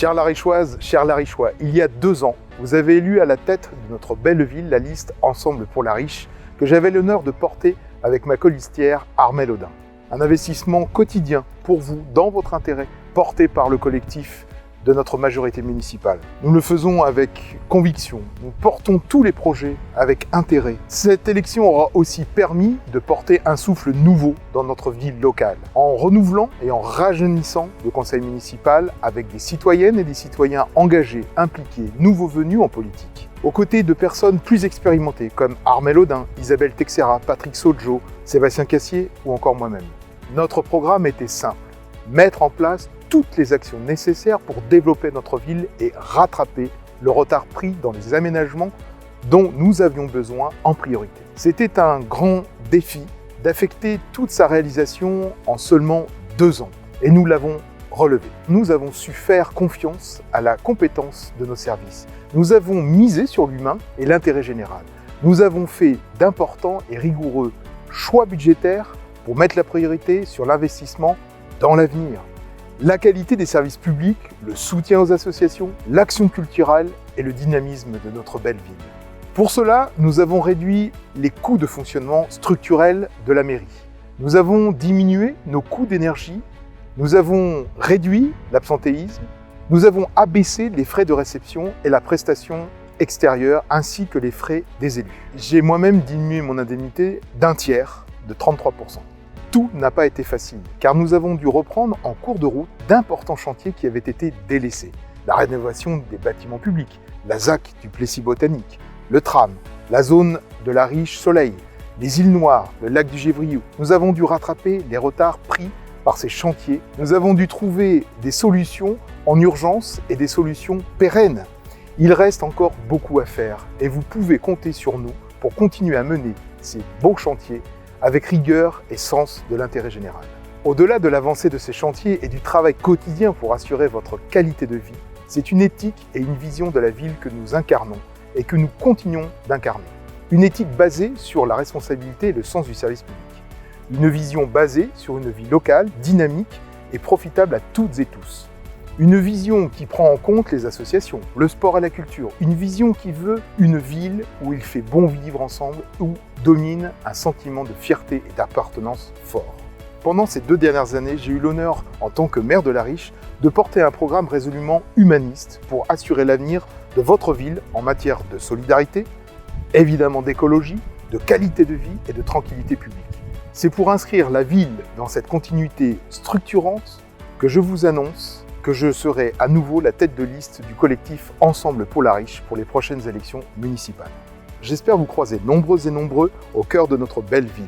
Chère Larichoise, chers Larichois, il y a 2 ans, vous avez élu à la tête de notre belle ville la liste Ensemble pour la Riche que j'avais l'honneur de porter avec ma colistière Armelle Audin. Un investissement quotidien pour vous, dans votre intérêt, porté par le collectif de notre majorité municipale. Nous le faisons avec conviction, nous portons tous les projets avec intérêt. Cette élection aura aussi permis de porter un souffle nouveau dans notre ville locale, en renouvelant et en rajeunissant le conseil municipal avec des citoyennes et des citoyens engagés, impliqués, nouveaux venus en politique. Aux côtés de personnes plus expérimentées comme Armelle Audin, Isabelle Texera, Patrick Sojo, Sébastien Cassier ou encore moi-même. Notre programme était simple, mettre en place toutes les actions nécessaires pour développer notre ville et rattraper le retard pris dans les aménagements dont nous avions besoin en priorité. C'était un grand défi d'affecter toute sa réalisation en seulement 2 ans et nous l'avons relevé. Nous avons su faire confiance à la compétence de nos services. Nous avons misé sur l'humain et l'intérêt général. Nous avons fait d'importants et rigoureux choix budgétaires pour mettre la priorité sur l'investissement dans l'avenir. La qualité des services publics, le soutien aux associations, l'action culturelle et le dynamisme de notre belle ville. Pour cela, nous avons réduit les coûts de fonctionnement structurels de la mairie. Nous avons diminué nos coûts d'énergie, nous avons réduit l'absentéisme, nous avons abaissé les frais de réception et la prestation extérieure ainsi que les frais des élus. J'ai moi-même diminué mon indemnité d'1/3, de 33%. Tout n'a pas été facile, car nous avons dû reprendre en cours de route d'importants chantiers qui avaient été délaissés. La rénovation des bâtiments publics, la ZAC du Plessis botanique, le tram, la zone de la Riche Soleil, les îles Noires, le lac du Gévriou. Nous avons dû rattraper les retards pris par ces chantiers. Nous avons dû trouver des solutions en urgence et des solutions pérennes. Il reste encore beaucoup à faire et vous pouvez compter sur nous pour continuer à mener ces beaux chantiers avec rigueur et sens de l'intérêt général. Au-delà de l'avancée de ces chantiers et du travail quotidien pour assurer votre qualité de vie, c'est une éthique et une vision de la ville que nous incarnons et que nous continuons d'incarner. Une éthique basée sur la responsabilité et le sens du service public. Une vision basée sur une vie locale, dynamique et profitable à toutes et tous. Une vision qui prend en compte les associations, le sport et la culture. Une vision qui veut une ville où il fait bon vivre ensemble, où domine un sentiment de fierté et d'appartenance fort. Pendant ces 2 dernières années, j'ai eu l'honneur, en tant que maire de La Riche, de porter un programme résolument humaniste pour assurer l'avenir de votre ville en matière de solidarité, évidemment d'écologie, de qualité de vie et de tranquillité publique. C'est pour inscrire la ville dans cette continuité structurante que je vous annonce que je serai à nouveau la tête de liste du collectif Ensemble pour la Riche pour les prochaines élections municipales. J'espère vous croiser nombreuses et nombreux au cœur de notre belle ville.